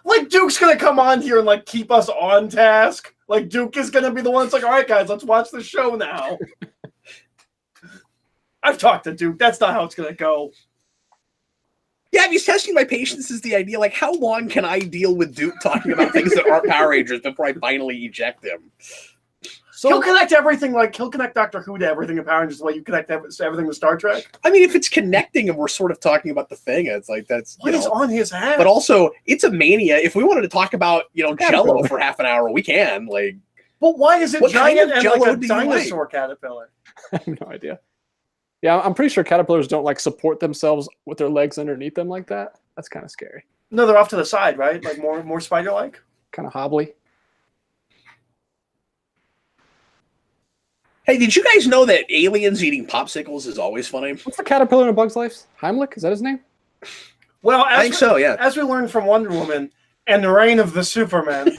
Like Duke's gonna come on here and like keep us on task. Like Duke is gonna be the one that's like, all right, guys, let's watch the show now. I've talked to Duke. That's not how it's gonna go. Yeah, if he's testing my patience is the idea. Like, how long can I deal with Duke talking about things that aren't Power Rangers before I finally eject him? So He'll connect everything, like he'll connect Doctor Who to everything in Power Rangers the way you connect everything with Star Trek. I mean, if it's connecting and we're sort of talking about the thing, it's like that's What is on his hat? But also, it's a mania. If we wanted to talk about, Jello for half an hour, we can. Like, but why is it what giant kind of and Jell-O like a do you like? dinosaur caterpillar? I have no idea. Yeah, I'm pretty sure caterpillars don't like support themselves with their legs underneath them like that. That's kind of scary. No, they're off to the side, right? Like more spider-like. Kind of hobbly. hey, did you guys know that aliens eating popsicles is always funny? What's the caterpillar in A Bug's Life? Heimlich? Is that his name? Well, I think so, yeah. As we learned from Wonder Woman and the Reign of the Superman,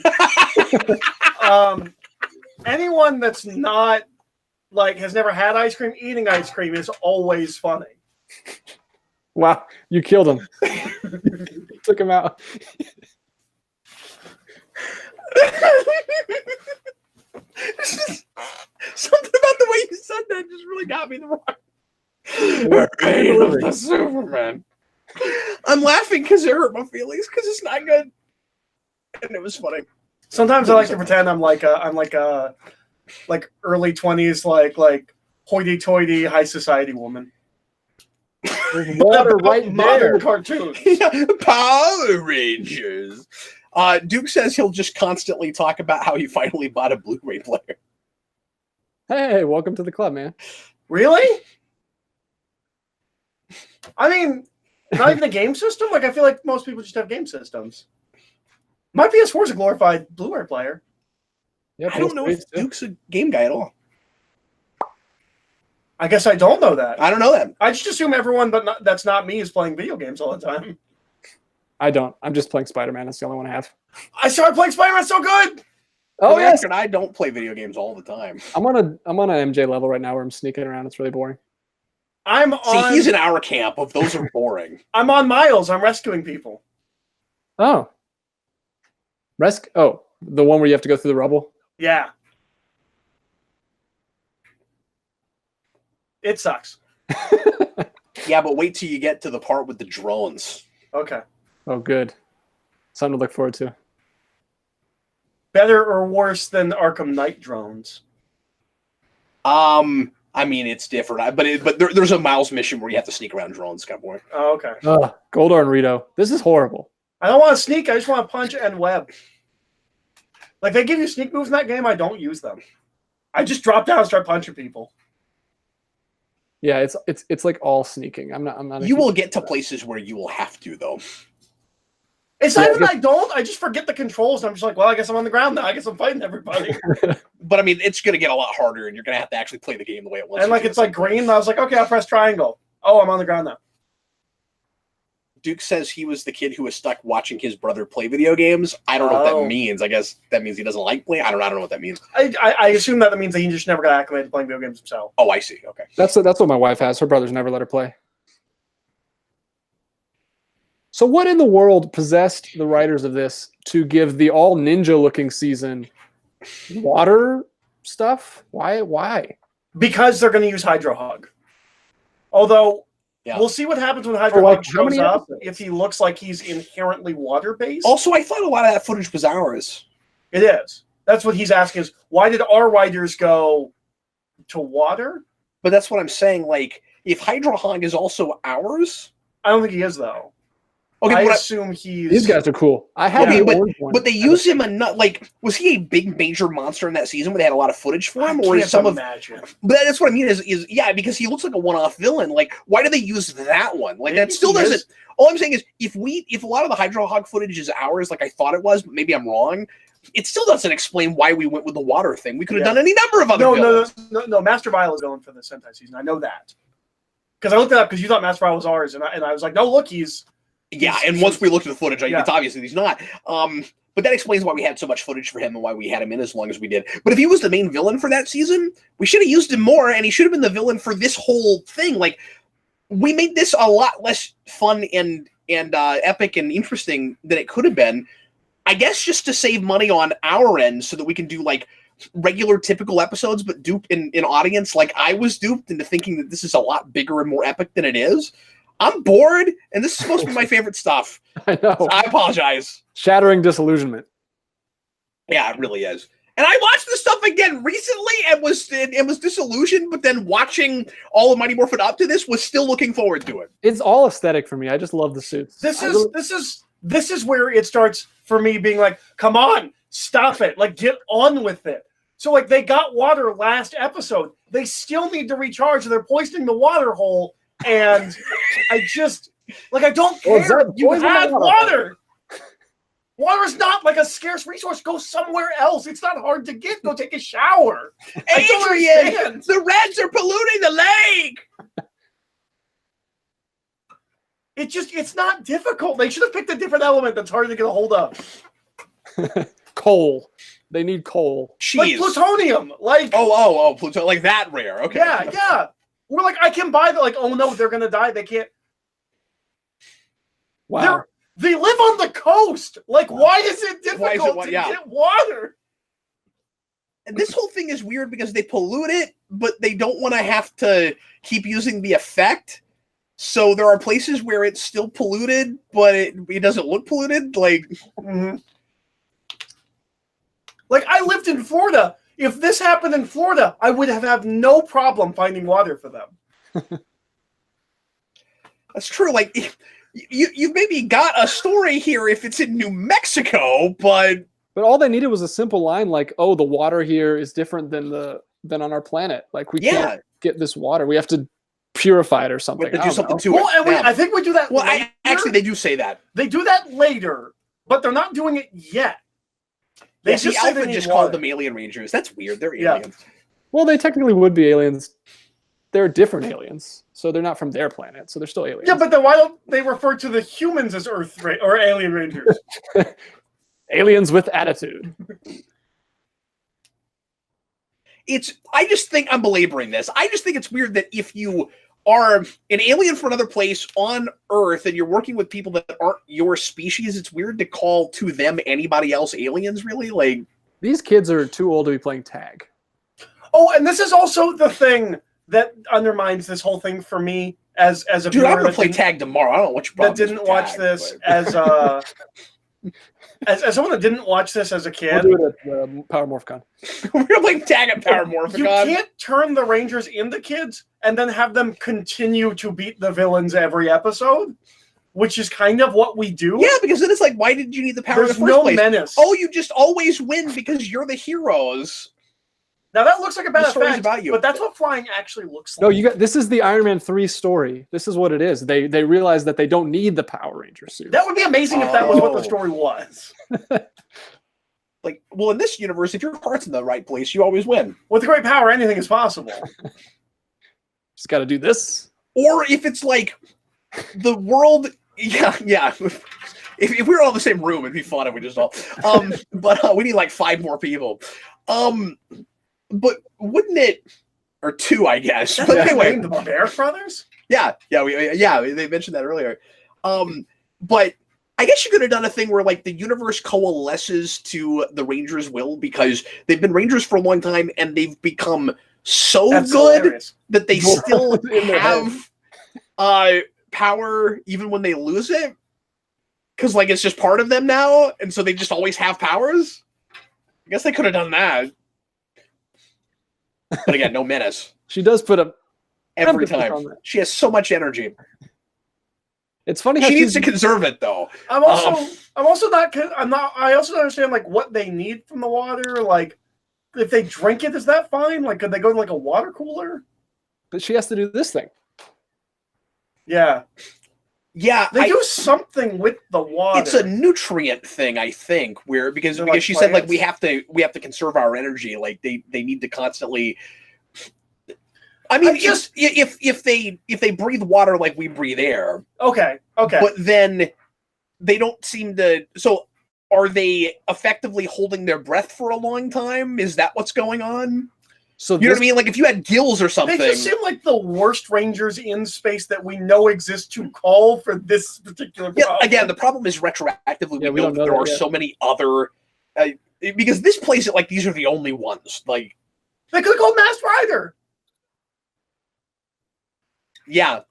anyone that's not like has never had ice cream, eating ice cream is always funny. Wow, you killed him. You took him out. Something about the way you said that just really got me the wrong. Reign of the Superman. I'm laughing because it hurt my feelings because it's not good, and it was funny. Sometimes I like to pretend I'm like early 20s, like hoity-toity high society woman. There's water right there. Modern cartoon. Power Rangers. Duke says he'll just constantly talk about how he finally bought a Blu-ray player. Hey, welcome to the club, man. Really? I mean, not even a game system? Like, I feel like most people just have game systems. My PS4 is a glorified Blu-ray player. Yeah, I don't know if Duke's a game guy at all. I guess I don't know that. I don't know that. I just assume everyone that's not me is playing video games all the time. I don't. I'm just playing Spider-Man. That's the only one I have. I started playing Spider-Man so good! Oh, For the yes. record, I don't play video games all the time. I'm on an MJ level right now where I'm sneaking around. It's really boring. See, he's in our camp of those are boring. I'm on Miles. I'm rescuing people. Oh. Oh, the one where you have to go through the rubble? Yeah. It sucks. Yeah, but wait till you get to the part with the drones. Okay. Oh, good. Something to look forward to. Better or worse than Arkham Knight drones? I mean, it's different, but there's a Miles mission where you have to sneak around drones, kind of boring. Oh, okay. Goldar and Rito. This is horrible. I don't want to sneak. I just want to punch and web. Like, they give you sneak moves in that game. I don't use them. I just drop down and start punching people. Yeah, it's like all sneaking. I'm not. You will get to places where you will have to, though. It's not even I don't. I just forget the controls. And I'm just like, well, I guess I'm on the ground now. I guess I'm fighting everybody. But I mean, it's going to get a lot harder, and you're going to have to actually play the game the way it was. And like, it's like green. And I was like, okay, I'll press triangle. Oh, I'm on the ground now. Duke says he was the kid who was stuck watching his brother play video games. I don't know what that means. I guess that means he doesn't like playing. I don't know what that means. I assume that means that he just never got acclimated to playing video games himself. Oh, I see. Okay. That's what my wife has. Her brothers never let her play. So what in the world possessed the writers of this to give the all ninja-looking season water stuff? Why? Because they're going to use Hydro Hug. Although, we'll see what happens when Hydro Hug shows up, if he looks like he's inherently water-based. Also, I thought a lot of that footage was ours. It is. That's what he's asking is, why did our writers go to water? But that's what I'm saying. Like, if Hydro Hog is also ours... I don't think he is, though. Okay, I assume these guys are cool. I had okay, the orange one. but they use him enough. Like, was he a big major monster in that season where they had a lot of footage for him, or is some imagine. But that's what I mean. Is yeah, because he looks like a one-off villain. Like, why do they use that one? Like, that still doesn't. All I'm saying is, if a lot of the Hydro Hog footage is ours, like I thought it was, but maybe I'm wrong. It still doesn't explain why we went with the water thing. We could have done any number of other villains. No. Master Vile is going for the Sentai season. I know that because I looked it up because you thought Master Vile was ours, and I was like, no, look, he's. Yeah, and once we looked at the footage, it's obviously he's not. But that explains why we had so much footage for him and why we had him in as long as we did. But if he was the main villain for that season, we should have used him more, and he should have been the villain for this whole thing. Like, we made this a lot less fun and epic and interesting than it could have been. I guess just to save money on our end so that we can do, like, regular typical episodes, but dupe in audience. Like, I was duped into thinking that this is a lot bigger and more epic than it is. I'm bored, and this is supposed to be my favorite stuff. I know. So I apologize. Shattering disillusionment. Yeah, it really is. And I watched this stuff again recently and was disillusioned, but then watching all of Mighty Morphin up to this was still looking forward to it. It's all aesthetic for me. I just love the suits. This is where it starts for me being like, come on, stop it. Like, get on with it. So, like, they got water last episode. They still need to recharge. They're poisoning the water hole. And I just, like, I don't care. You have water. Water is not like a scarce resource. Go somewhere else. It's not hard to get. Go take a shower. Adrian, the Reds are polluting the lake. It's not difficult. They should have picked a different element that's harder to get a hold of. Coal. They need coal. Jeez. Like plutonium. Like plutonium. Like that rare. Okay. Yeah. We're like, I can buy the, like, oh no, they're gonna die. They can't. Wow. They live on the coast. Like, why is it difficult to get water? And this whole thing is weird because they pollute it, but they don't want to have to keep using the effect. So there are places where it's still polluted, but it doesn't look polluted. Like, like, I lived in Florida. If this happened in Florida, I would have no problem finding water for them. That's true. Like, you maybe got a story here if it's in New Mexico, but all they needed was a simple line like, "Oh, the water here is different than on our planet. Like, we can't get this water. We have to purify it or something. We have to do something to it." Well, I think we do that. Well, actually, they do say that. They do that later, but they're not doing it yet. They just called them alien rangers. That's weird. They're aliens. Well, they technically would be aliens. They're different aliens, so they're not from their planet, so they're still aliens. Yeah, but then why don't they refer to the humans as or alien rangers? Aliens with attitude. I just think I'm belaboring this. I just think it's weird that if you are an alien from another place on Earth and you're working with people that aren't your species, it's weird to call to them anybody else aliens, really. Like, these kids are too old to be playing tag. Oh, and this is also the thing that undermines this whole thing for me as a dude. I'm gonna play tag tomorrow. I don't know what your problem that didn't watch this as as someone that didn't watch this as a kid. We'll do it at Power Morphicon. We're playing tag at Power Morphicon. You can't turn the Rangers into kids and then have them continue to beat the villains every episode, which is kind of what we do. Yeah, because then it's like, why did you need the power There's in the first place? menace. Oh, you just always win because you're the heroes. Now that looks like a bad effect, about you. But that's what flying actually looks like. No, this is the Iron Man 3 story. This is what it is. They realize that they don't need the Power Ranger suit. That would be amazing if that was what the story was. Like, well, in this universe, if your heart's in the right place, you always win. With great power, anything is possible. Just got to do this. Or if it's like the world, yeah. If we were all in the same room, it'd be fun if we just all. But we need like 5 more people. But wouldn't it, or 2, I guess. That's but anyway, the Bear Brothers. Yeah, they mentioned that earlier. But I guess you could have done a thing where like the universe coalesces to the Rangers' will because they've been Rangers for a long time and they've become so That's good hilarious. that they still have power even when they lose it. Because like it's just part of them now, and so they just always have powers. I guess they could have done that. But again, no menace. She does put up every time. She has so much energy. It's funny how She needs she's to conserve it, though. I'm also not. I also don't understand like what they need from the water. Like, if they drink it, is that fine? Like, could they go to like a water cooler? but she has to do this thing. Yeah, Yeah, they do something with the water. it's a nutrient thing, I think, because They're like she said like plants? we have to conserve our energy. Like they need to constantly. I mean, if they breathe water like we breathe air, Okay. but then they don't seem to. So are they effectively holding their breath for a long time? Is that what's going on? So You know what I mean? Like if you had gills or something. They just seem like the worst rangers in space that we know exist to call for this particular problem. Yeah, again, the problem is retroactively Yeah, we know that there are so many other because this plays it like these are the only ones. Like they could have called Masked Rider. yeah.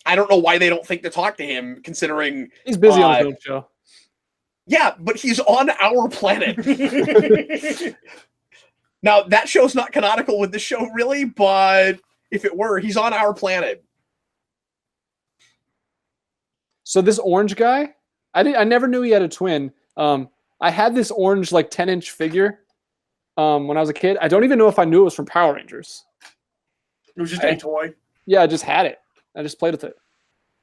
I don't know why they don't think to talk to him, considering he's busy on his own show. Yeah, but he's on our planet. Now, that show's not canonical with this show, really, but if it were, he's on our planet. So this orange guy, I never knew he had a twin. I had this orange like 10-inch figure when I was a kid. I don't even know if I knew it was from Power Rangers. It was just a toy. Yeah, I just had it. I just played with it.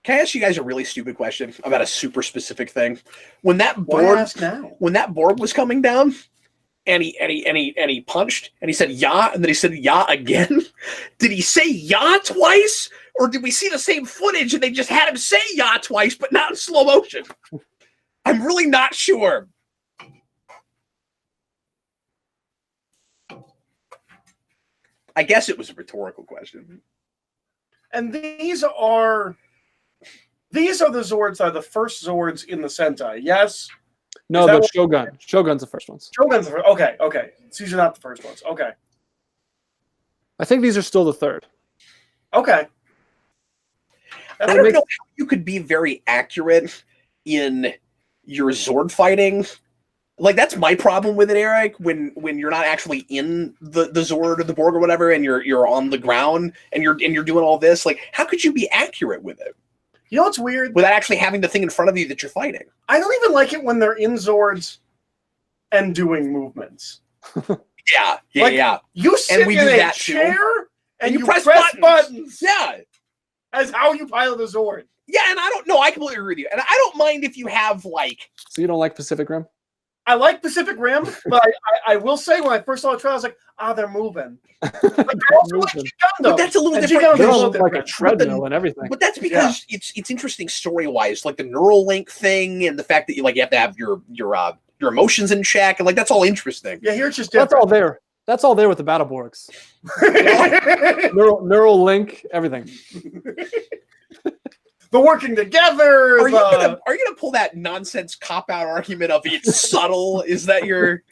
Can I ask you guys a really stupid question about a super specific thing? When that Why board, ask now? when that board was coming down, and he punched, and he said "yeah," and then he said "yeah" again. Did he say "yeah" twice, or did we see the same footage and they just had him say "yeah" twice, but not in slow motion? I'm really not sure. I guess it was a rhetorical question. And these are the Zords that are the first Zords in the Sentai, yes? No, Is that but what- Shogun. Shogun's the first ones. Shogun's the first. Okay. So these are not the first ones. Okay. I think these are still the third. Okay. I don't know how you could be very accurate in your Zord fighting. Like that's my problem with it, Eric. When you're not actually in the Zord or the Borg or whatever, and you're on the ground and you're doing all this, like how could you be accurate with it? You know what's weird? Without actually having the thing in front of you that you're fighting. I don't even like it when they're in Zords and doing movements. Yeah. You sit we in do a that too. chair and you press buttons. buttons. Yeah. As how you pilot a Zord. Yeah, and I don't know. I completely agree with you. And I don't mind if you have like. So you don't like Pacific Rim? I like Pacific Rim, but I will say when I first saw the trailer, I was like, they're moving. Like, they're also like Gundam. But that's a little And different. Gundam's They're a on little like a different. treadmill and everything. But that's because it's interesting story wise, like the neural link thing and the fact that you have to have your emotions in check, and like that's all interesting. Yeah, here it's just That's different. all there. That's all there with the Battleborgs. Neural link, everything. The working together. Are you gonna pull that nonsense cop out argument of it's subtle? Is that your?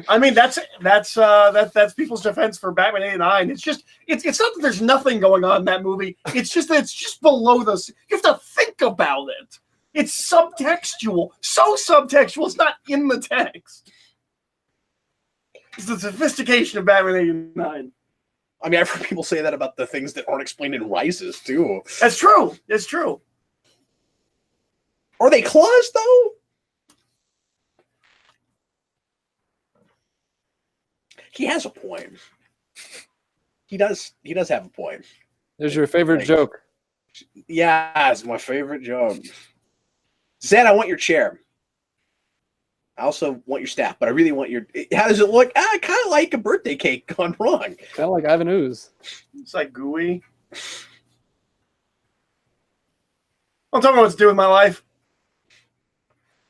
I mean, that's people's defense for Batman '89. It's just it's not that there's nothing going on in that movie. It's just that it's just below this. You have to think about it. It's subtextual, so subtextual. It's not in the text. It's the sophistication of Batman '89. I mean, I've heard people say that about the things that aren't explained in Rises too. That's true. It's true. Are they claws though? He has a point. He does have a point. There's your favorite joke. Yeah, it's my favorite joke. Zed, I want your chair. I also want your staff, but I really want your. How does it look? I kind of like a birthday cake gone wrong. Kind of like Ivan Ooze. It's like gooey. Don't tell me what to do with my life.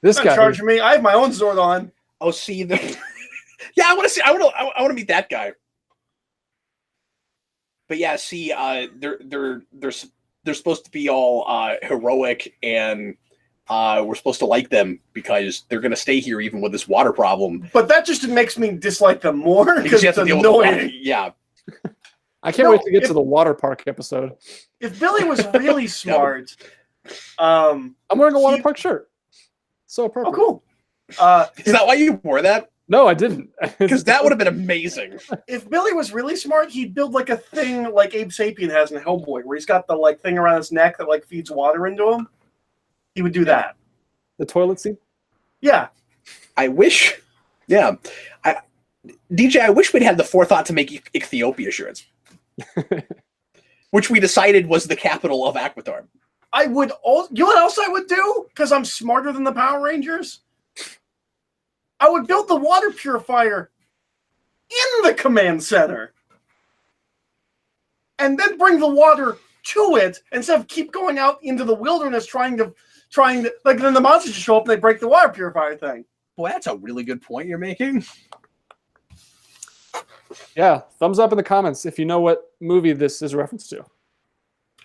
This Not guy. charging me. I have my own Zord on. Oh, see the. Yeah, I want to see. I want to meet that guy. But yeah, see, they're supposed to be all heroic, and we're supposed to like them because they're going to stay here even with this water problem. But that just makes me dislike them more because you have it's to deal with the water. annoying. Yeah. I can't wait to get to the water park episode. If Billy was really smart, I'm wearing a water park shirt. So appropriate. oh cool. Is that why you wore that? No, I didn't. Because that would have been amazing. If Billy was really smart, he'd build like a thing like Abe Sapien has in Hellboy, where he's got the like thing around his neck that like feeds water into him. He would do that. The toilet seat? Yeah. I wish. Yeah. DJ, I wish we'd had the forethought to make Ethiopia shirts. Which we decided was the capital of Aquatar. I would also, you know what else I would do? Because I'm smarter than the Power Rangers? I would build the water purifier in the command center. And then bring the water to it instead of keep going out into the wilderness trying to like then the monsters just show up and they break the water purifier thing. Boy, that's a really good point you're making. Yeah, thumbs up in the comments if you know what movie this is a reference to.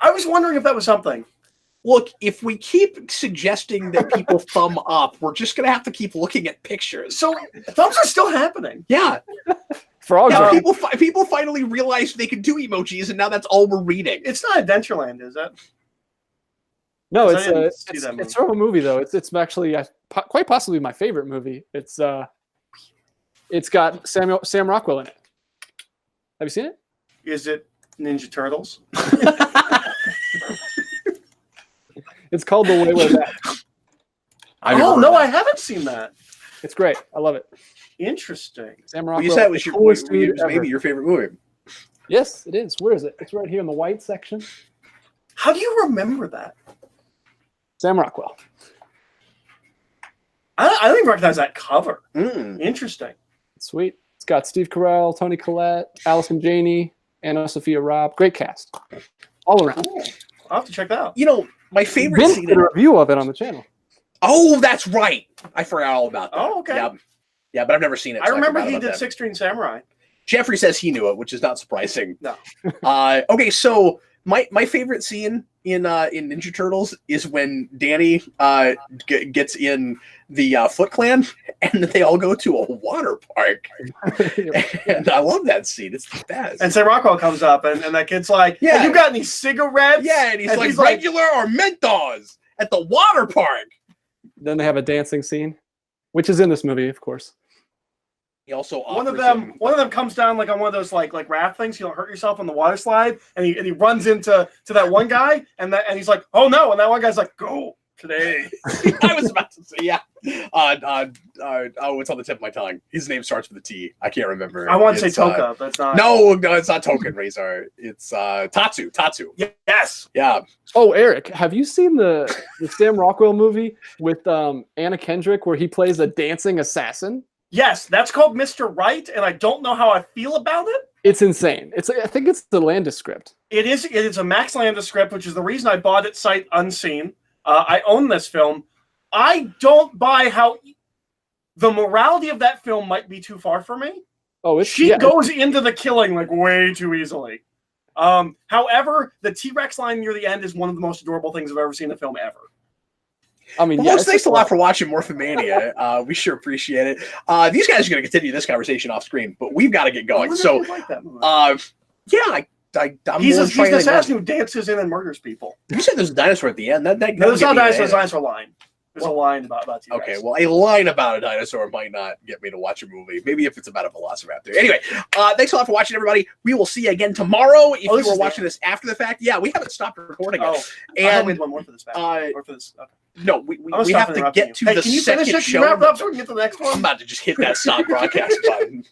I was wondering if that was something. Look, if we keep suggesting that people thumb up, we're just going to have to keep looking at pictures. So thumbs are still happening. Yeah. Frog Yeah, Journey. people finally realized they could do emojis, and now that's all we're reading. It's not Adventureland, is it? No, 'Cause I didn't see that movie. it's from a movie though. It's actually quite possibly my favorite movie. It's got Sam Rockwell in it. Have you seen it? Is it Ninja Turtles? It's called The Way Way Back. Oh no, I haven't seen that. It's great. I love it. Interesting. Sam Well, Rockwell. you said it was the coolest dude maybe ever. your favorite movie. Yes, it is. Where is it? It's right here in the white section. How do you remember that? Sam Rockwell. I don't even recognize that cover. Mm. Interesting. Sweet. It's got Steve Carell, Toni Collette, Allison Janney, Anna Sophia Robb. Great cast. All around. Cool. I'll have to check that out. You know, my favorite Vince scene. did a review of it on the channel. Oh, that's right. I forgot all about that. Oh, okay. Yeah, yeah, but I've never seen it. I so remember forgot he about did that. Six String Samurai. Jeffrey says he knew it, which is not surprising. No. Okay, so my favorite scene in Ninja Turtles is when Danny gets in the Foot Clan and they all go to a water park. And I love that scene. It's the best. And Sam Rockwell comes up and that kid's like, Yeah. "Have you got any cigarettes?" Yeah, and he's like regular or Mentos at the water park. Then they have a dancing scene, which is in this movie, of course. He also One of offers him- them comes down like on one of those like raft things. You don't hurt yourself on the water slide, and he runs into that one guy, and he's like, "Oh no!" And that one guy's like, "Go today." I was about to say, yeah. Oh, it's on the tip of my tongue. His name starts with a T. I can't remember. I want to say It's, Toka, but it's not. No, it's not Token Razor. It's Tatsu. Yes. Yeah. Oh, Eric, have you seen the Sam Rockwell movie with Anna Kendrick where he plays a dancing assassin? Yes, that's called Mr. Right, and I don't know how I feel about it. It's insane. I think it's the Landis script. It is a Max Landis script, which is the reason I bought it sight unseen. I own this film. I don't buy how the morality of that film might be too far for me. Oh, She goes into the killing like way too easily. However, the T-Rex line near the end is one of the most adorable things I've ever seen in a film ever. I mean, Well, yeah, folks, it's thanks just a lot for watching Morphin Mania. We sure appreciate it. These guys are going to continue this conversation off screen, but we've got to get going. So, like that movie. yeah, I'm he's more an trying to- assassin who dances in and murders people. You said there's a dinosaur at the end. That No, there's not a dinosaur. There's a dinosaur. dinosaur line. There's a line about T-Rex. Okay, well, a line about a dinosaur might not get me to watch a movie. Maybe if it's about a velociraptor. Anyway, thanks a lot for watching, everybody. We will see you again tomorrow. If you were watching this after the fact, yeah, we haven't stopped recording it. Oh, and we had one more for this back. Or for this. Okay. no, we have to get to Hey, the can you finish second it? Can show. you wrap it up so we can get to the next I'm one? about to just hit that stop broadcast button.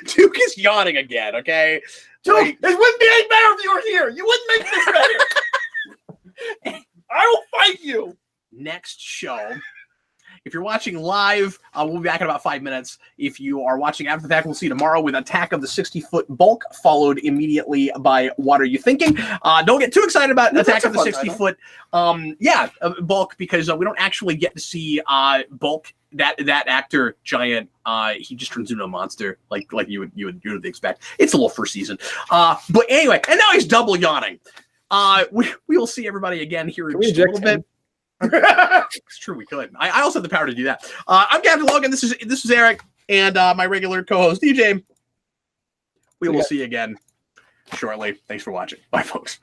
Duke is yawning again. Okay, Dude, Like- it wouldn't be any better if you were here. You wouldn't make this better. I will fight you. next show. If you're watching live, we'll be back in about 5 minutes. If you are watching after the fact, we'll see you tomorrow with Attack of the 60-Foot Bulk, followed immediately by What Are You Thinking? Don't get too excited about Attack of the 60-Foot Bulk, because we don't actually get to see Bulk, that actor, Giant. He just turns into a monster, like you would expect. It's a little first season. But anyway, and now he's double yawning. We will see everybody again here in just a little bit. It's true, we could. I also have the power to do that. I'm Captain Logan. This is Eric, and my regular co-host DJ. We will see you again shortly. Thanks for watching. Bye, folks.